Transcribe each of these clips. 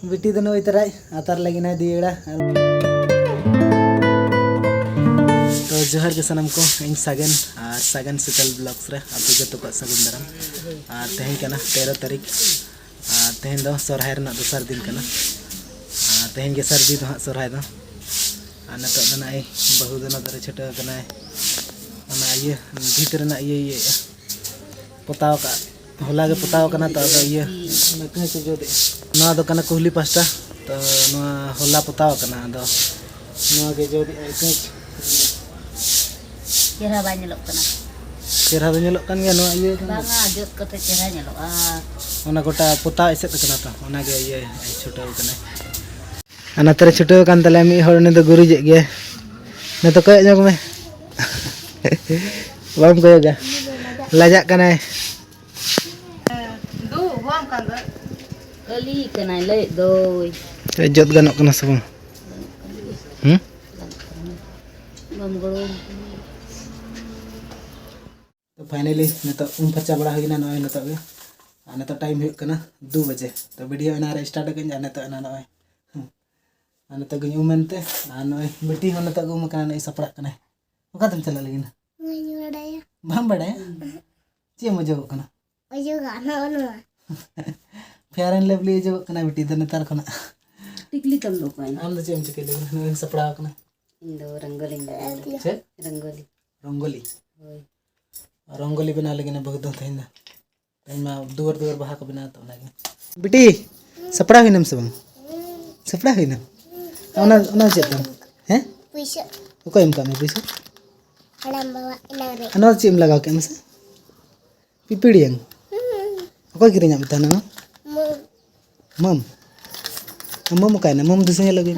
बिटी दो नई तरह आतार लगी ना दिएड़ा तो जोहर के सनम को इन सागन और सागन शीतल ब्लॉग्स रे आपे जतो को सागन दाराम और तेहन कना 13 तारीख और तेहन दो सोरहाय रना दोसर दिन कना और तेहन के सर्दी दो सोरहाय दो और नतो दना ए बहु दना दरे छटा कना ना ये भीतर ना ये पोताव का होला के पोताव कना तो ये नके से जो ना दो कना कोहली पास्ता तो ना होला पोताव कना दो ना के जो चेहरा बाय nyelok kana चेहरा दो nyelok kan ya no ये banga jot kate चेहरा nyelok ओना गोटा पोता एसेत कना तो ओना के ये छोटा कना अना तेरे छोटा कान तले मी हर ने तो गुरुजे गे ने तो कय जग में बाम कयोगा लाजा कना दो home kan kali kana le doi जत गनक कना सब bam golong तो फाइनली नतो फर्चा बड़ा होइना नय नतो गे नतो टाइम हुई कना 2 बजे तो वीडियो एना रे स्टार्ट कन नतो एना नय नतो गई उमनते नय बेटी हो नतो गुम कना नय सपड़ा कना ओका तुम चला लगिन नहीं बड़ाया बम बड़ाया चे मजो कना मजो गाना नो फेयर एंड लवली जो कना बेटी द नतार कना टिकली तम लो पाइन आम द चेम चके लगिन नय सपड़ा कना इंदो रंगोली छे रंगोली रंगोली होय रंगोली बना लगे ना बहुत दिन मा दूर दूर बहा को बना तो लगे बेटी सपड़ा हुई नम सब सपड़ा हुई ना ओना ओना चेत हैं पैसा को एम का में पैसा हड़म बाबा इना रे अना चिम लगा के मसे पिपिड़ियन को किरिnya बताना ना मम मम का ना मम दुसने लगे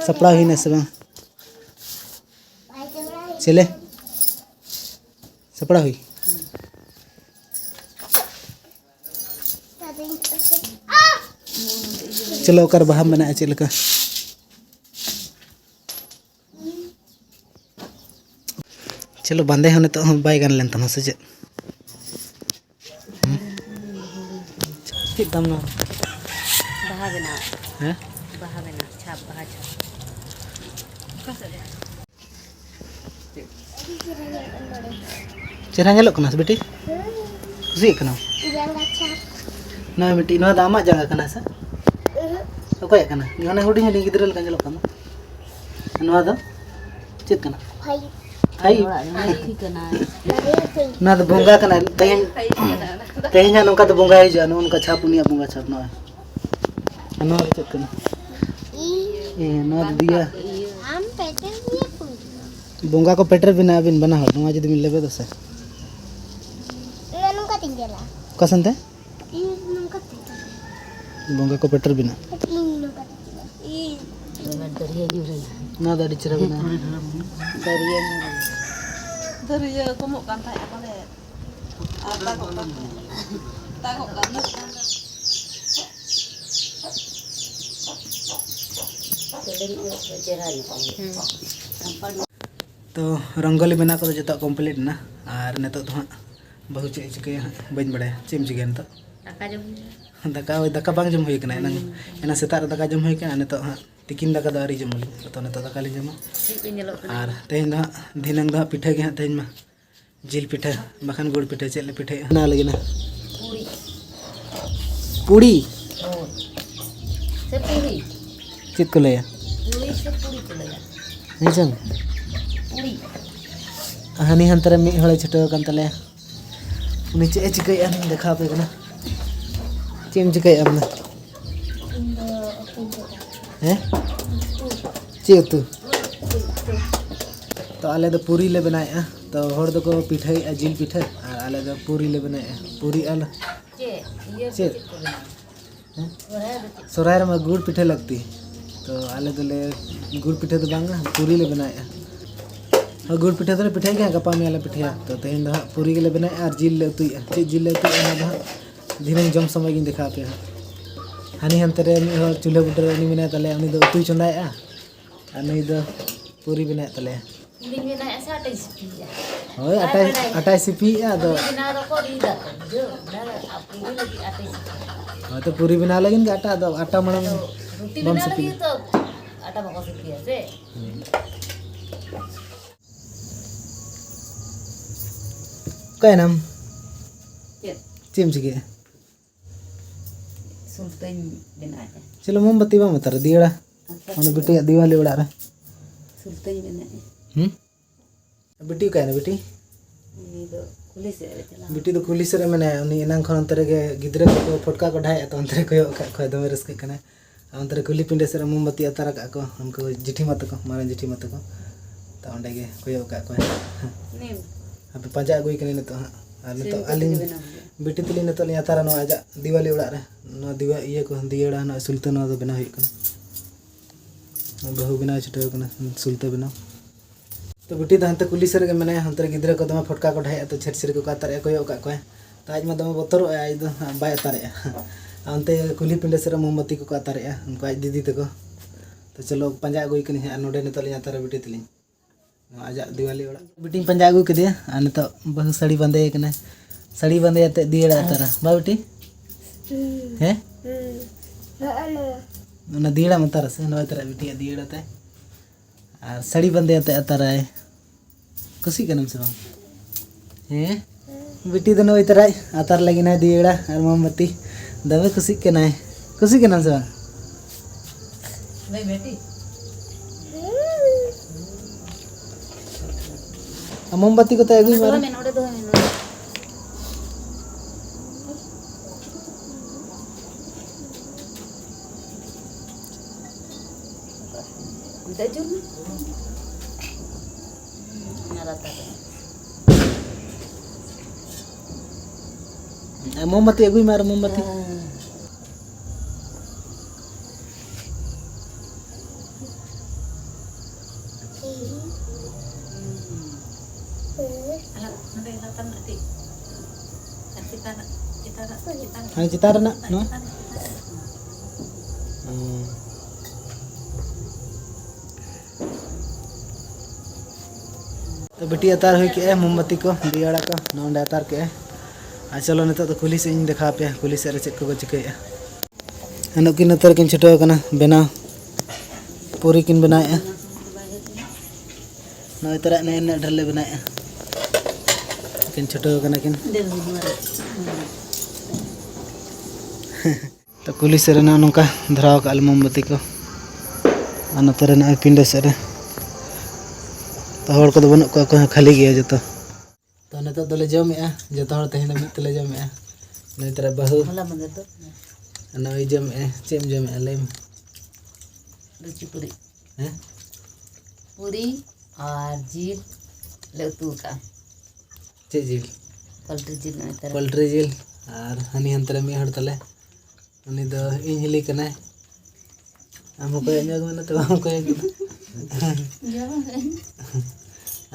सपड़ा हुई ना सब चले सपड़ा हुई चलो कर बहा मना चलका चलो बांधे होने तो हम बाय गन लेन तम से ठीक तम ना बहा बना हैं छाप बहा छाप चेहरा ñelok kana बेटी खुशी kana ना बेटी ना दामा जगह kana सा ओको kana नने हुडिंग हुडिंग गिदरल का ñelok kana नवा दो चित kana भाई भाई kana ना तो बोंगा kana तेन तेन नोका तो बोंगा हिजा नो उनका छाप उनिया बोंगा छाप ना नवा चित kana ए नवा दिया हम पेटर दिया बोंगा को पेटर बिना बिन बना हो नवा जदी मिल लेबे तो से ननुका tinggal कसनते ननुका tinggal बोंगा को पेटर बिना dariya nyuren ना दाड़ी चरा बिना dariya komok kan thai apa le ta kok kan तो रंगोली बना को जो कम्प्लीट ना और नित तो हाँ बहु चे चिके बन बड़े चेम चिके नित दाका दाका बांग जम हुई कना एना सेता दाका जम हुई कना नित हाँ तिकिन दाका द आरी जम तो नित दाका ले जमा और तेहन द धिनंग द पिठा के हाँ तेहन मा जिल पिठा बखान गुड़ पिठा चेले पिठा ना लगे ना पूड़ी से पूरी चित को ले पूरी से पूरी को ले नहीं जंग पूरी हानि हंतरे मी हळे छटो कान तले उनी चे चिकै आन देखा पे कना चेम चिकै आमना हैं चे तू तो आले तो पूरी ले बनाया तो हर दो को पिठाई जिल पिठा और आले तो पूरी ले बनाया पूरी आल चे सोराय में गुड़ पिठा लगती तो आले तो ले गुड़ पिठा तो बांगा पूरी ले बनाया और गुड़ पिठा तो पिठा क्या गपा में आला पिठा तो तेहन द पूरी के ले बनाया और जिल ले उतुई चे जिल ले उतुई ना द दिनंग जम समय गिन देखा पे हानि हंतरे मी हो चूल्हा बुटर उनी मेना तले उनी दो उतुई चंदाया और नहीं दो पूरी बनाया तले पूरी बनाया से आटा सिपी होय आटा सिपी आ दो बना रो को दी दा जो ना पूरी लगी आटा सिपी तो पूरी बना लगी आटा दो आटा मणम रोटी बना लगी तो आटा बको सिकिया से काय नाम चेत चिम चिके सुल्तान बनाए चलो मोमबत्ती बा मतर दियड़ा माने बेटी दिवाली उड़ा रे सुल्तान बनाए बेटी काय ना बेटी ये तो पुलिस है चला बेटी तो कुली से मैंने उनी एनांग खन अंतरे के गिद्रे को फटका को ढाई तो अंतरे को का खय दमे रस्के कने अंतरे कुली पिंडे से मोमबत्ती अतार का को उनको जिठी मत को मारे जिठी मत को तो अंडे के कोयो का को नहीं अब पंजा गई कने तो और तो अलिंग बेटी तली ने तो अतार नो आजा दिवाली उड़ा रे नो दिवा ये को दियड़ा ना सुल्तान नो बना हुई कन बहु बिना छुटे कन सुल्तान बना तो बेटी तो हंते कुली सर के मैंने हंते गिद्रे को दमे फटका को ढाई तो छेर छेर को अतार कोयो का को तो आज में दमे बतर आज दो बाय अतार अंते कुली पिंडे सर मोमबत्ती को अतार उनको आज दीदी तको तो चलो पंजा गई कन नोडे ने तो अतार बेटी तली आज दिवाली उड़ा बेटी पंजा अगू के तो बहु साड़ी बंदे कने साड़ी बंदे दियड़ा तारा बा बेटी हैं ना दियड़ा मतार से नय तारा बेटी दियड़ा ते और साड़ी बंदे तारा खुशी कनम से हैं बेटी तो नय तारा अतार लगी ना दियड़ा और मोमबत्ती दबे खुशी के ना खुशी कनम से नहीं बेटी मोमबत्ती को तो अगू मारे मैं नोड़े दो मैं दे जो मेरा मोमबत्ती अगू मारे मोमबत्ती हाँ चितार ना नो तो बेटी अतार हुई के मोमबत्ती को दियड़ा को नोंडे अतार के आ चलो नितो तो कुली से इन देखा पे कुली से चेक को चिके हनुकिन नतर किन छटो कना बना पूरी किन बनाए नय तरह ने ने ढरले बनाए किन छटो कना किन तो कुली से ना नोका धराव का मोमबत्ती को नतर ना पिंडे से तो हर को बन को खाली गया जो तो नितो दले जमे जो तेहन मित तले जमे नय तरह बहु होला मंदिर तो नय जमे चेम जमे लेम रुचि पूरी हैं पूरी और जील ले तू का चे जील पोल्ट्री जील ना तरह पोल्ट्री जील और हनी हंतरे में हड़ तले उनी दो इंजली कने हमको एंजग में तो हमको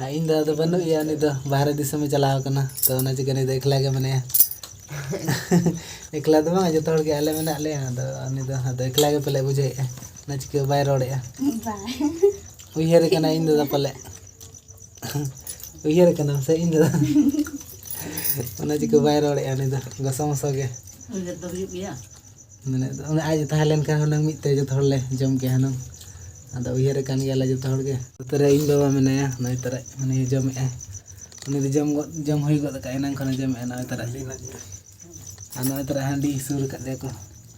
इन दो बनु या नि दो बाहर दिशा में चलाव कना तो ना चिकन देखला के मने एकला दो मा जो तोड़ के आले में आले तो नि दो देखला के पले बुझे ना चिके बाय रोड़े उयहर कना इन दो पले उयहर कना से इन दो ना चिके बाय रोड़े नि दो गसम सगे उधर तो भी गया मैंने उन्हें आज ताहलेन का हनंग मिते जो थोड़ले जम के हनंग आदा उयहर कान गया जो थोड़ के तरे इन बाबा मेनाया नय तरे माने जम उनी जम होई गद का एनांग खन जम नय तरे आ नय तरे हांडी सुर का देखो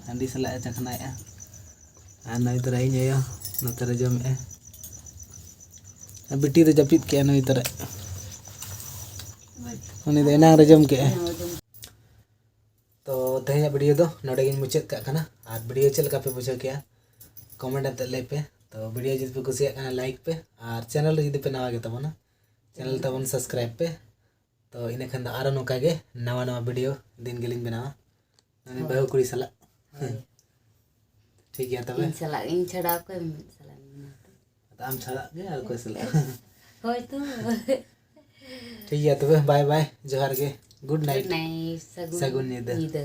हांडी सला चखनाया आ नय तरे इयो न तरे जम बेटी तो जपित के नय तरे उनी दे एनांग रे जम के तो तेहना वीडियो दो नोडे गिन मुचाद का खाना और वीडियो चल का पे बुझो किया कमेंट आते ले पे तो वीडियो जुदी पे कुसिया खाना लाइक पे और चैनल जुदी पे नवा गे तबना चैनल तबन सब्सक्राइब पे तो इने खन आरो नोका गे नवा नवा वीडियो दिन गेलिन बनावा नने बहु कुड़ी सला ठीक है तबे इन सला इन छड़ा को सला तो आम छड़ा गे और कोई सला होय तो ठीक है तबे बाय बाय जोहार गे गुड नाइट सगुन सगुन नींद नींद